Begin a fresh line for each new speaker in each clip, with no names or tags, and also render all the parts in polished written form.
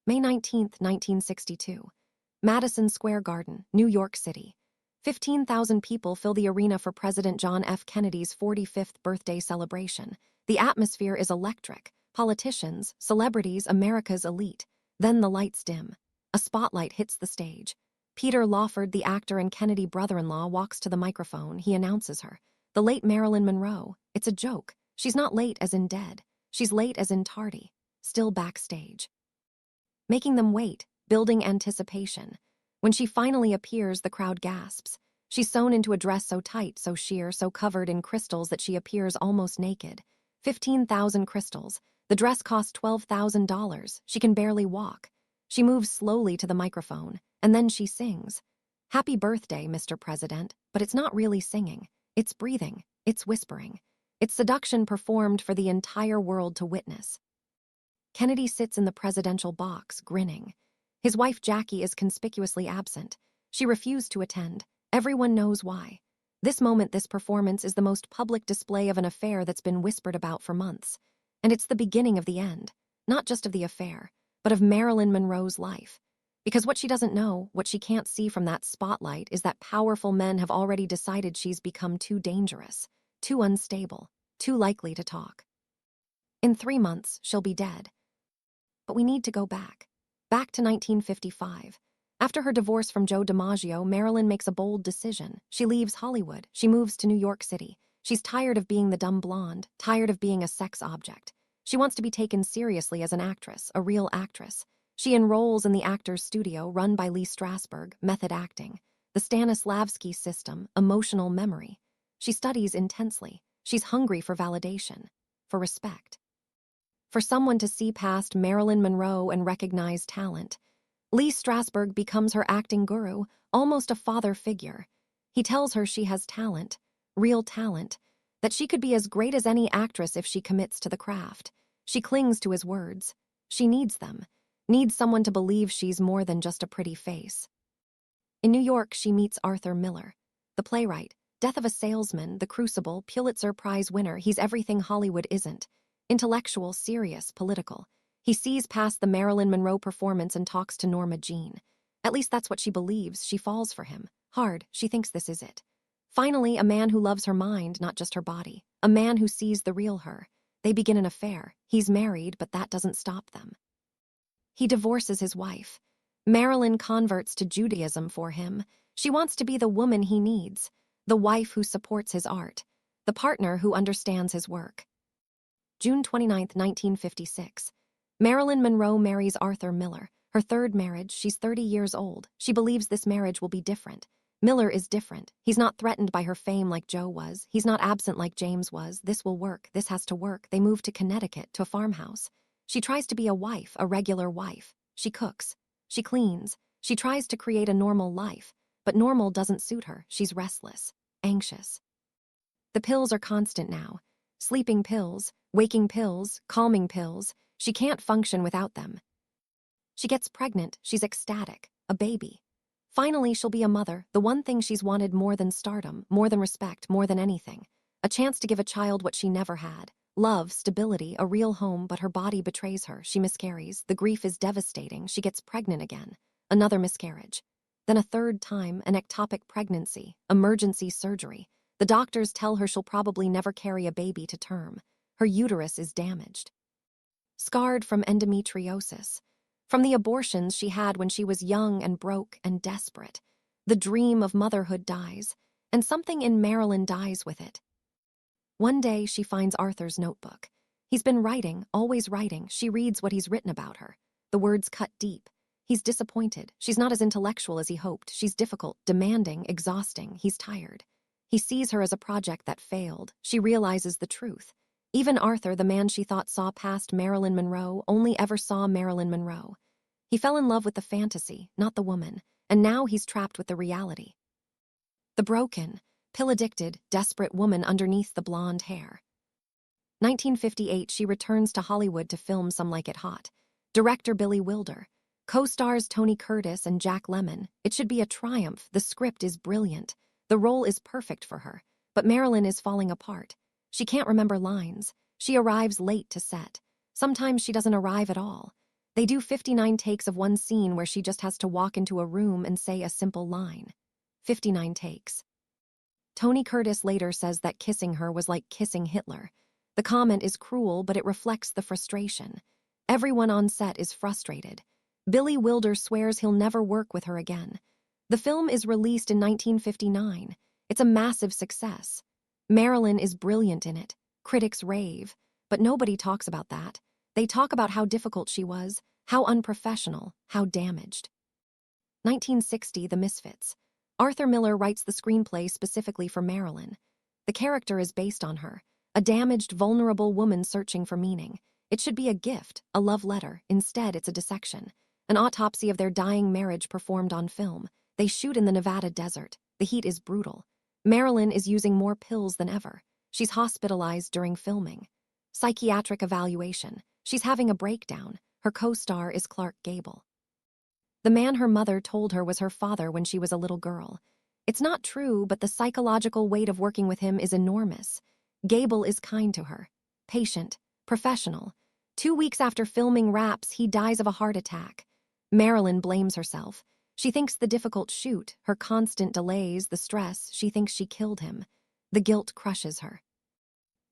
May 19, 1962. Madison Square Garden, New York City. 15,000 people fill the arena for President John F. Kennedy's 45th birthday celebration. The atmosphere is electric. Politicians, celebrities, America's elite. Then the lights dim. A spotlight hits the stage. Peter Lawford, the actor and Kennedy brother-in-law, walks to the microphone. He announces her. The late Marilyn Monroe. It's a joke. She's not late as in dead. She's late as in tardy. Still backstage. Making them wait, building anticipation. When she finally appears, the crowd gasps. She's sewn into a dress so tight, so sheer, so covered in crystals that she appears almost naked. 15,000 crystals. The dress costs $12,000. She can barely walk. She moves slowly to the microphone, and then she sings. Happy birthday, Mr. President, but it's not really singing. It's breathing. It's whispering. It's seduction performed for the entire world to witness. Kennedy sits in the presidential box, grinning. His wife Jackie is conspicuously absent. She refused to attend. Everyone knows why. This moment, this performance, is the most public display of an affair that's been whispered about for months. And it's the beginning of the end, not just of the affair, but of Marilyn Monroe's life. Because what she doesn't know, what she can't see from that spotlight, is that powerful men have already decided she's become too dangerous, too unstable, too likely to talk. In 3 months, she'll be dead. But we need to go back to 1955. After her divorce from Joe DiMaggio, Marilyn makes a bold decision. She leaves Hollywood. She moves to New York City. She's tired of being the dumb blonde, tired of being a sex object. She wants to be taken seriously as an actress, a real actress. She enrolls in the Actors Studio run by Lee Strasberg, method acting, the Stanislavski system, emotional memory. She studies intensely. She's hungry for validation, for respect. For someone to see past Marilyn Monroe and recognize talent. Lee Strasberg becomes her acting guru, almost a father figure. He tells her she has talent, real talent, that she could be as great as any actress if she commits to the craft. She clings to his words. She needs them, needs someone to believe she's more than just a pretty face. In New York, she meets Arthur Miller, the playwright, Death of a Salesman, The Crucible, Pulitzer Prize winner. He's everything Hollywood isn't. Intellectual, serious, political. He sees past the Marilyn Monroe performance and talks to Norma Jean. At least that's what she believes. She falls for him. Hard, she thinks this is it. Finally, a man who loves her mind, not just her body. A man who sees the real her. They begin an affair. He's married, but that doesn't stop them. He divorces his wife. Marilyn converts to Judaism for him. She wants to be the woman he needs, the wife who supports his art, the partner who understands his work. June 29, 1956. Marilyn Monroe marries Arthur Miller. Her third marriage. She's 30 years old. She believes this marriage will be different. Miller is different. He's not threatened by her fame like Joe was. He's not absent like James was. This will work. This has to work. They move to Connecticut, to a farmhouse. She tries to be a wife, a regular wife. She cooks. She cleans. She tries to create a normal life. But normal doesn't suit her. She's restless, anxious. The pills are constant now. Sleeping pills, waking pills, calming pills. She can't function without them. She gets pregnant. She's ecstatic. A baby. Finally, she'll be a mother, the one thing she's wanted more than stardom, more than respect, more than anything. A chance to give a child what she never had. Love, stability, a real home, but her body betrays her. She miscarries. The grief is devastating. She gets pregnant again. Another miscarriage. Then a third time, an ectopic pregnancy, emergency surgery. The doctors tell her she'll probably never carry a baby to term. Her uterus is damaged. Scarred from endometriosis. From the abortions she had when she was young and broke and desperate. The dream of motherhood dies, and something in Marilyn dies with it. One day she finds Arthur's notebook. He's been writing, always writing. She reads what he's written about her. The words cut deep. He's disappointed. She's not as intellectual as he hoped. She's difficult, demanding, exhausting. He's tired. He sees her as a project that failed. She realizes the truth. Even Arthur, the man she thought saw past Marilyn Monroe, only ever saw Marilyn Monroe. He fell in love with the fantasy, not the woman, and now he's trapped with the reality. The broken, pill-addicted, desperate woman underneath the blonde hair. 1958, she returns to Hollywood to film Some Like It Hot. Director Billy Wilder. Co-stars Tony Curtis and Jack Lemmon. It should be a triumph. The script is brilliant. The role is perfect for her. But Marilyn is falling apart. She can't remember lines. She arrives late to set. Sometimes she doesn't arrive at all. They do 59 takes of one scene where she just has to walk into a room and say a simple line. 59 takes. Tony Curtis later says that kissing her was like kissing Hitler. The comment is cruel, but it reflects the frustration. Everyone on set is frustrated. Billy Wilder swears he'll never work with her again. The film is released in 1959. It's a massive success. Marilyn is brilliant in it. Critics rave. But nobody talks about that. They talk about how difficult she was, how unprofessional, how damaged. 1960, The Misfits. Arthur Miller writes the screenplay specifically for Marilyn. The character is based on her, a damaged, vulnerable woman searching for meaning. It should be a gift, a love letter. Instead, it's a dissection. An autopsy of their dying marriage performed on film. They shoot in the Nevada desert. The heat is brutal. Marilyn is using more pills than ever. She's hospitalized during filming. Psychiatric evaluation. She's having a breakdown. Her co-star is Clark Gable. The man her mother told her was her father when she was a little girl. It's not true, but the psychological weight of working with him is enormous. Gable is kind to her, patient, professional. 2 weeks after filming wraps, he dies of a heart attack. Marilyn blames herself. She thinks the difficult shoot, her constant delays, the stress, she thinks she killed him. The guilt crushes her.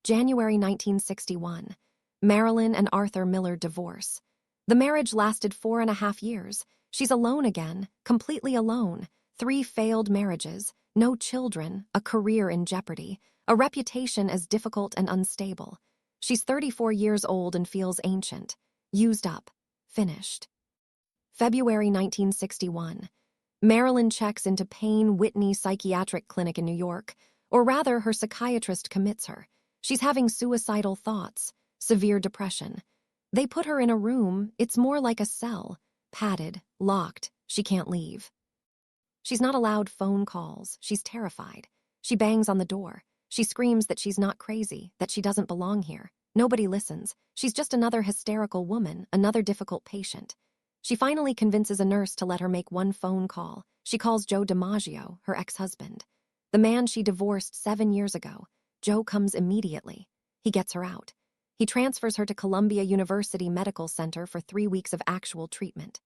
January 1961. Marilyn and Arthur Miller divorce. The marriage lasted 4.5 years. She's alone again, completely alone. 3 failed marriages, no children, a career in jeopardy, a reputation as difficult and unstable. She's 34 years old and feels ancient, used up, finished. February 1961. Marilyn checks into Payne Whitney Psychiatric Clinic in New York, or rather, her psychiatrist commits her. She's having suicidal thoughts, severe depression. They put her in a room. It's more like a cell, padded, locked. She can't leave. She's not allowed phone calls. She's terrified. She bangs on the door. She screams that she's not crazy, that she doesn't belong here. Nobody listens. She's just another hysterical woman, another difficult patient. She finally convinces a nurse to let her make one phone call. She calls Joe DiMaggio, her ex-husband. The man she divorced 7 years ago. Joe comes immediately. He gets her out. He transfers her to Columbia University Medical Center for 3 weeks of actual treatment.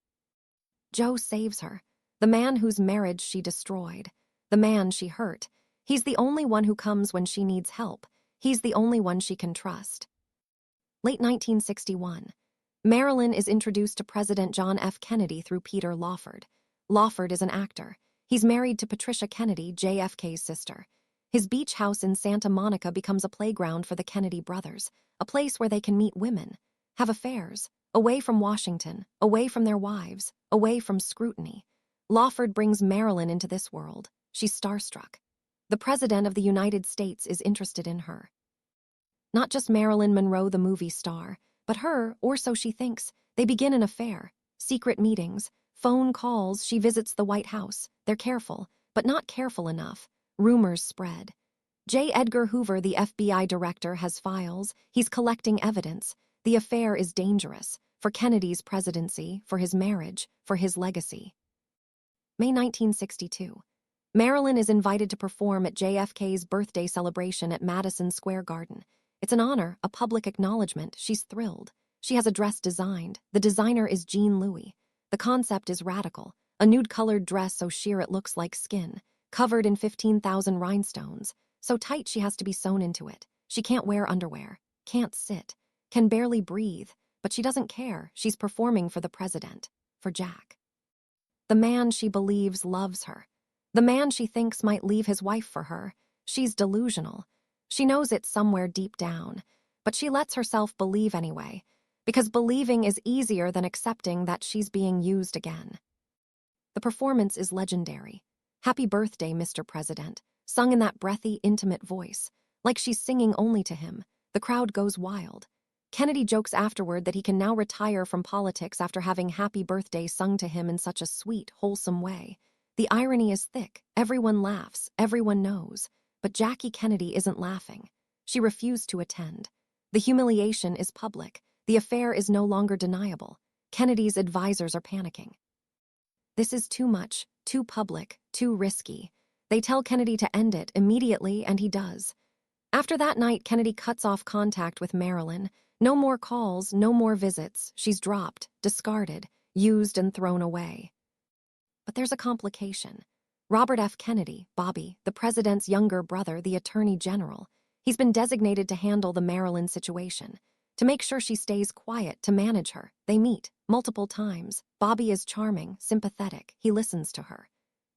Joe saves her. The man whose marriage she destroyed. The man she hurt. He's the only one who comes when she needs help. He's the only one she can trust. Late 1961. Marilyn is introduced to President John F. Kennedy through Peter Lawford. Lawford is an actor. He's married to Patricia Kennedy, JFK's sister. His beach house in Santa Monica becomes a playground for the Kennedy brothers, a place where they can meet women, have affairs, away from Washington, away from their wives, away from scrutiny. Lawford brings Marilyn into this world. She's starstruck. The President of the United States is interested in her. Not just Marilyn Monroe, the movie star, but her, or so she thinks. They begin an affair. Secret meetings, phone calls. She visits the White House. They're careful, but not careful enough. Rumors spread. J. Edgar Hoover, the FBI director, has files. He's collecting evidence. The affair is dangerous for Kennedy's presidency, for his marriage, for his legacy. May 1962. Marilyn is invited to perform at JFK's birthday celebration at Madison Square Garden. It's an honor, a public acknowledgement. She's thrilled. She has a dress designed. The designer is Jean Louis. The concept is radical. A nude-colored dress so sheer it looks like skin, covered in 15,000 rhinestones, so tight she has to be sewn into it. She can't wear underwear, can't sit, can barely breathe, but she doesn't care. She's performing for the president, for Jack. The man she believes loves her. The man she thinks might leave his wife for her. She's delusional. She knows it somewhere deep down, but she lets herself believe anyway, because believing is easier than accepting that she's being used again. The performance is legendary. "Happy birthday, Mr. President," sung in that breathy, intimate voice, like she's singing only to him. The crowd goes wild. Kennedy jokes afterward that he can now retire from politics after having happy birthday sung to him in such a sweet, wholesome way. The irony is thick. Everyone laughs, everyone knows. But Jackie Kennedy isn't laughing. She refused to attend. The humiliation is public. The affair is no longer deniable. Kennedy's advisors are panicking. This is too much, too public, too risky. They tell Kennedy to end it immediately, and he does. After that night, Kennedy cuts off contact with Marilyn. No more calls, no more visits. She's dropped, discarded, used and thrown away. But there's a complication. Robert F. Kennedy, Bobby, the president's younger brother, the attorney general, he's been designated to handle the Marilyn situation, to make sure she stays quiet, to manage her. They meet multiple times. Bobby is charming, sympathetic. He listens to her.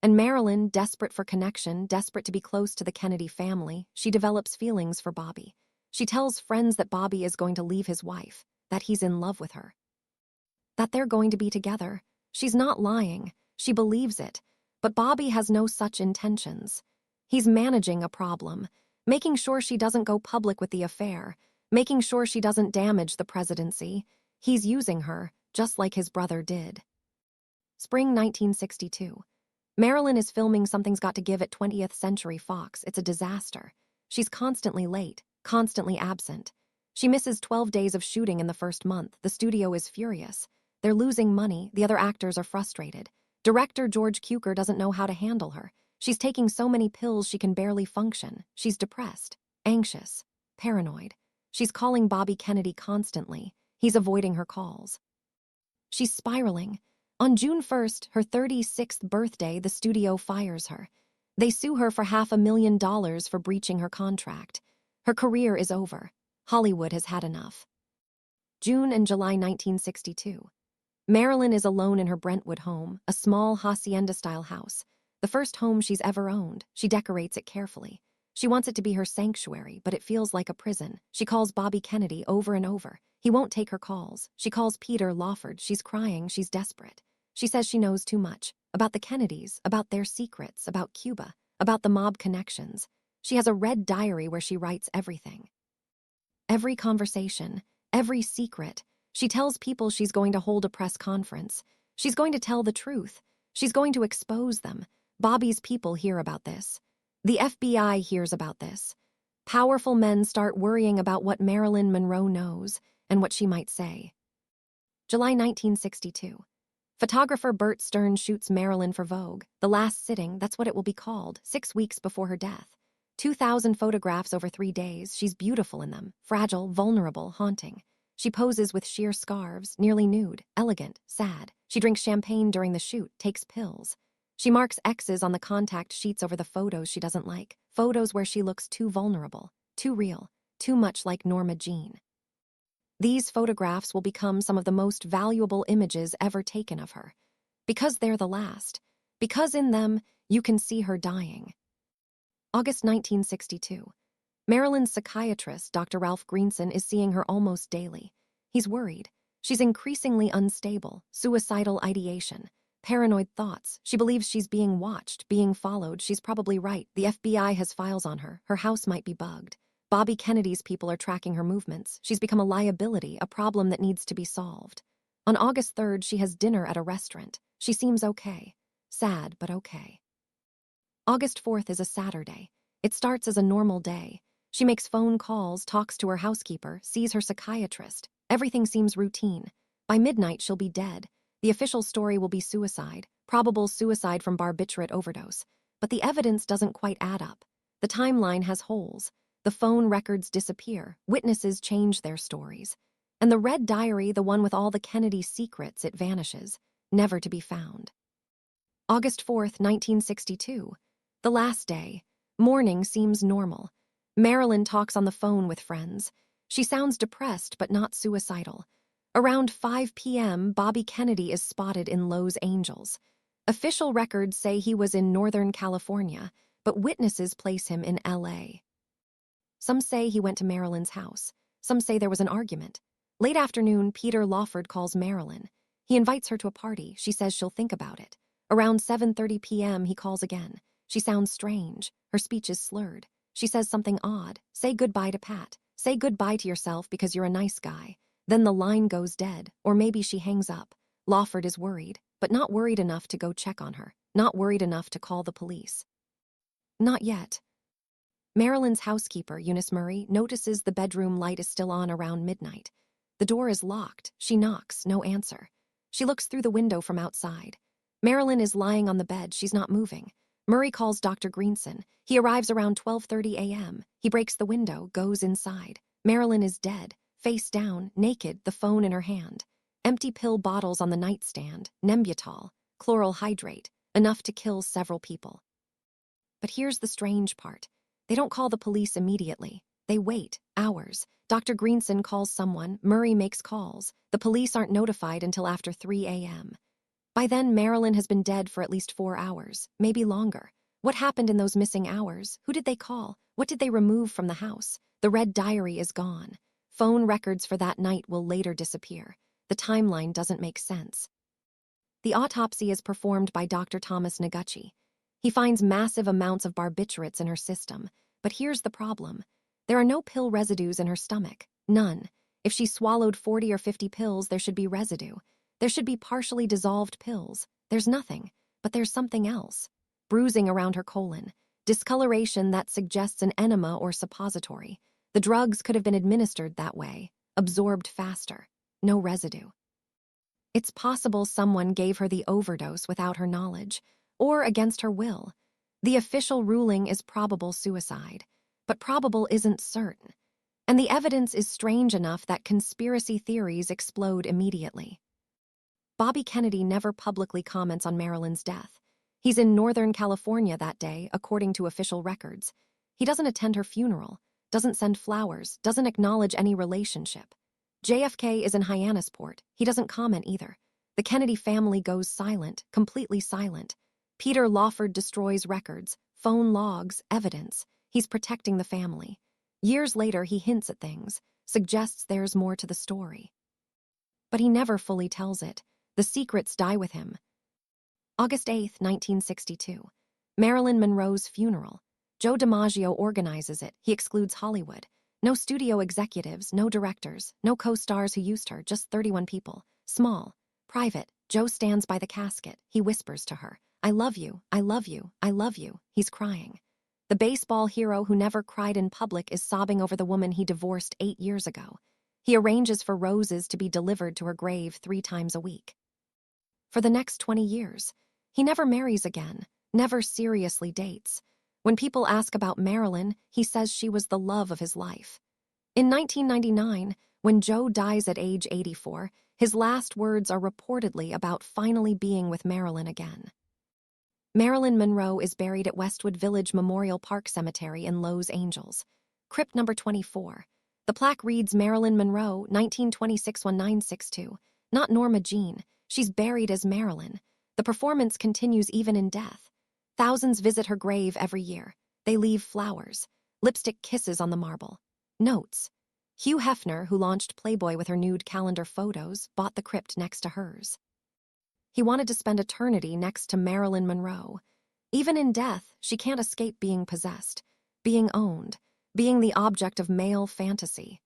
And Marilyn, desperate for connection, desperate to be close to the Kennedy family, she develops feelings for Bobby. She tells friends that Bobby is going to leave his wife, that he's in love with her, that they're going to be together. She's not lying. She believes it. But Bobby has no such intentions. He's managing a problem, making sure she doesn't go public with the affair, making sure she doesn't damage the presidency. He's using her, just like his brother did. Spring 1962. Marilyn is filming Something's Got to Give at 20th Century Fox. It's a disaster. She's constantly late, constantly absent. She misses 12 days of shooting in the first month. The studio is furious. They're losing money. The other actors are frustrated. Director George Cukor doesn't know how to handle her. She's taking so many pills she can barely function. She's depressed, anxious, paranoid. She's calling Bobby Kennedy constantly. He's avoiding her calls. She's spiraling. On June 1st, her 36th birthday, the studio fires her. They sue her for $500,000 for breaching her contract. Her career is over. Hollywood has had enough. June and July 1962. Marilyn is alone in her Brentwood home, a small hacienda-style house. The first home she's ever owned. She decorates it carefully. She wants it to be her sanctuary, but it feels like a prison. She calls Bobby Kennedy over and over. He won't take her calls. She calls Peter Lawford. She's crying. She's desperate. She says she knows too much. About the Kennedys, about their secrets, about Cuba, about the mob connections. She has a red diary where she writes everything. Every conversation, every secret. She tells people she's going to hold a press conference. She's going to tell the truth. She's going to expose them. Bobby's people hear about this. The FBI hears about this. Powerful men start worrying about what Marilyn Monroe knows and what she might say. July 1962. Photographer Bert Stern shoots Marilyn for Vogue. The Last Sitting, that's what it will be called, 6 weeks before her death. 2,000 photographs over 3 days. She's beautiful in them, fragile, vulnerable, haunting. She poses with sheer scarves, nearly nude, elegant, sad. She drinks champagne during the shoot, takes pills. She marks X's on the contact sheets over the photos she doesn't like, photos where she looks too vulnerable, too real, too much like Norma Jean. These photographs will become some of the most valuable images ever taken of her, because they're the last, because in them you can see her dying. August 1962. Marilyn's psychiatrist, Dr. Ralph Greenson, is seeing her almost daily. He's worried. She's increasingly unstable, suicidal ideation, paranoid thoughts. She believes she's being watched, being followed. She's probably right. The FBI has files on her. Her house might be bugged. Bobby Kennedy's people are tracking her movements. She's become a liability, a problem that needs to be solved. On August 3rd, she has dinner at a restaurant. She seems okay. Sad, but okay. August 4th is a Saturday. It starts as a normal day. She makes phone calls, talks to her housekeeper, sees her psychiatrist. Everything seems routine. By midnight, she'll be dead. The official story will be suicide, probable suicide from barbiturate overdose. But the evidence doesn't quite add up. The timeline has holes. The phone records disappear. Witnesses change their stories. And the red diary, the one with all the Kennedy secrets, it vanishes, never to be found. August 4th, 1962. The last day. Morning seems normal. Marilyn talks on the phone with friends. She sounds depressed but not suicidal. Around 5 p.m., Bobby Kennedy is spotted in Los Angeles. Official records say he was in Northern California, but witnesses place him in L.A. Some say he went to Marilyn's house. Some say there was an argument. Late afternoon, Peter Lawford calls Marilyn. He invites her to a party. She says she'll think about it. Around 7:30 p.m., he calls again. She sounds strange. Her speech is slurred. She says something odd. Say goodbye to Pat. Say goodbye to yourself because you're a nice guy. Then the line goes dead, or maybe she hangs up. Lawford is worried, but not worried enough to go check on her. Not worried enough to call the police. Not yet. Marilyn's housekeeper, Eunice Murray, notices the bedroom light is still on around midnight. The door is locked. She knocks, no answer. She looks through the window from outside. Marilyn is lying on the bed. She's not moving. Murray calls Dr. Greenson. He arrives around 12:30 a.m. He breaks the window, goes inside. Marilyn is dead. face down, naked, the phone in her hand. Empty pill bottles on the nightstand, Nembutal, chloral hydrate, enough to kill several people. But here's the strange part. They don't call the police immediately. They wait, hours. Dr. Greenson calls someone, Murray makes calls. The police aren't notified until after 3 a.m. By then, Marilyn has been dead for at least 4 hours, maybe longer. What happened in those missing hours? Who did they call? What did they remove from the house? The red diary is gone. Phone records for that night will later disappear. The timeline doesn't make sense. The autopsy is performed by Dr. Thomas Noguchi. He finds massive amounts of barbiturates in her system. But here's the problem. There are no pill residues in her stomach. None. If she swallowed 40 or 50 pills, there should be residue. There should be partially dissolved pills. There's nothing. But there's something else. Bruising around her colon. Discoloration that suggests an enema or suppository. The drugs could have been administered that way. Absorbed faster. No residue. It's possible someone gave her the overdose without her knowledge, or against her will. The official ruling is probable suicide, but probable isn't certain. And the evidence is strange enough that conspiracy theories explode immediately. Bobby Kennedy never publicly comments on Marilyn's death. He's in Northern California that day, according to official records. He doesn't attend her funeral, doesn't send flowers, doesn't acknowledge any relationship. JFK is in Hyannisport. He doesn't comment either. The Kennedy family goes silent, completely silent. Peter Lawford destroys records, phone logs, evidence. He's protecting the family. Years later, he hints at things, suggests there's more to the story. But he never fully tells it. The secrets die with him. August 8, 1962. Marilyn Monroe's funeral. Joe DiMaggio organizes it. He excludes Hollywood. No studio executives, no directors, no co-stars who used her, just 31 people. Small, private. Joe stands by the casket. He whispers to her, "I love you, I love you, I love you." He's crying. The baseball hero who never cried in public is sobbing over the woman he divorced 8 years ago. He arranges for roses to be delivered to her grave 3 times a week. For the next 20 years, he never marries again, never seriously dates. When people ask about Marilyn, he says she was the love of his life. In 1999, when Joe dies at age 84, his last words are reportedly about finally being with Marilyn again. Marilyn Monroe is buried at Westwood Village Memorial Park Cemetery in Los Angeles. Crypt number 24. The plaque reads Marilyn Monroe, 1926-1962. Not Norma Jean. She's buried as Marilyn. The performance continues even in death. Thousands visit her grave every year. They leave flowers, lipstick kisses on the marble. Notes. Hugh Hefner, who launched Playboy with her nude calendar photos, bought the crypt next to hers. He wanted to spend eternity next to Marilyn Monroe. Even in death, she can't escape being possessed, being owned, being the object of male fantasy.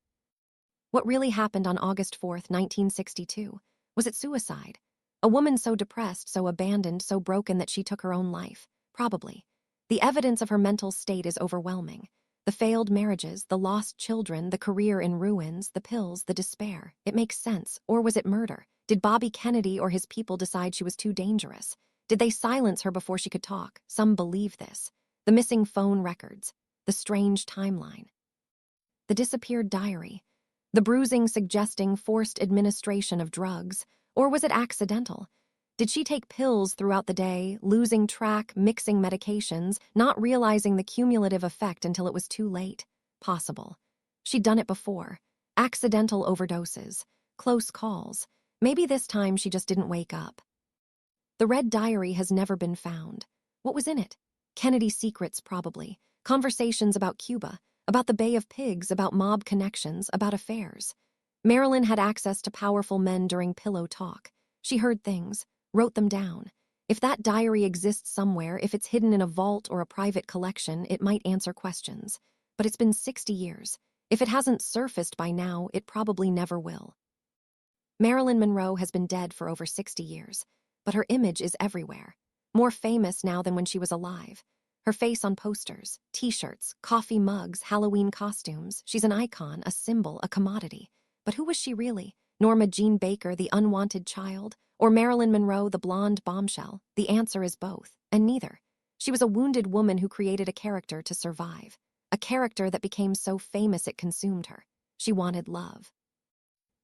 What really happened on August 4, 1962? Was it suicide? A woman so depressed, so abandoned, so broken that she took her own life? Probably. The evidence of her mental state is overwhelming. The failed marriages, the lost children, the career in ruins, the pills, the despair. It makes sense. Or was it murder? Did Bobby Kennedy or his people decide she was too dangerous? Did they silence her before she could talk? Some believe this. The missing phone records. The strange timeline. The disappeared diary. The bruising suggesting forced administration of drugs. Or was it accidental? Did she take pills throughout the day, losing track, mixing medications, not realizing the cumulative effect until it was too late? Possible. She'd done it before. Accidental overdoses. Close calls. Maybe this time she just didn't wake up. The red diary has never been found. What was in it? Kennedy's secrets, probably. Conversations about Cuba, about the Bay of Pigs, about mob connections, about affairs. Marilyn had access to powerful men during pillow talk. She heard things, wrote them down. If that diary exists somewhere, if it's hidden in a vault or a private collection, it might answer questions. But it's been 60 years. If it hasn't surfaced by now, it probably never will. Marilyn Monroe has been dead for over 60 years, but her image is everywhere. More famous now than when she was alive. Her face on posters, t-shirts, coffee mugs, Halloween costumes. She's an icon, a symbol, a commodity. But who was she really? Norma Jean Baker, the unwanted child? Or Marilyn Monroe, the blonde bombshell? The answer is both, and neither. She was a wounded woman who created a character to survive. A character that became so famous it consumed her. She wanted love.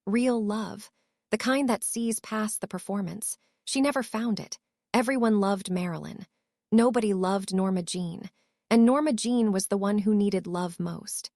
Real love. The kind that sees past the performance. She never found it. Everyone loved Marilyn. Nobody loved Norma Jean. And Norma Jean was the one who needed love most.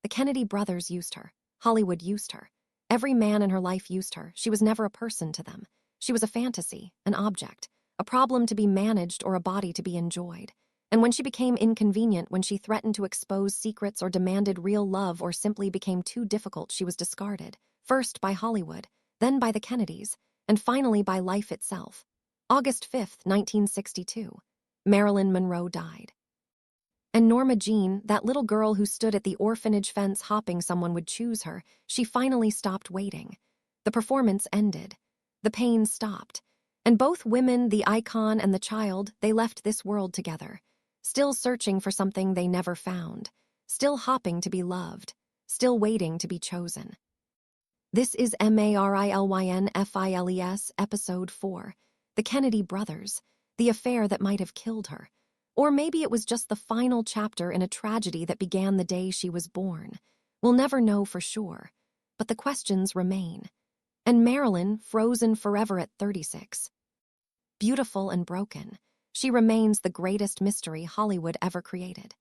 The Kennedy brothers used her. Hollywood used her. Every man in her life used her. She was never a person to them. She was a fantasy, an object, a problem to be managed or a body to be enjoyed. And when she became inconvenient, when she threatened to expose secrets or demanded real love or simply became too difficult, she was discarded, first by Hollywood, then by the Kennedys, and finally by life itself. August 5th, 1962, Marilyn Monroe died. And Norma Jean, that little girl who stood at the orphanage fence hoping someone would choose her, she finally stopped waiting. The performance ended. The pain stopped. And both women, the icon and the child, they left this world together, still searching for something they never found, still hopping to be loved, still waiting to be chosen. This is Marilyn Files, Episode 4, The Kennedy Brothers, the affair that might have killed her. Or maybe it was just the final chapter in a tragedy that began the day she was born. We'll never know for sure, but the questions remain. And Marilyn, frozen forever at 36. Beautiful and broken, she remains the greatest mystery Hollywood ever created.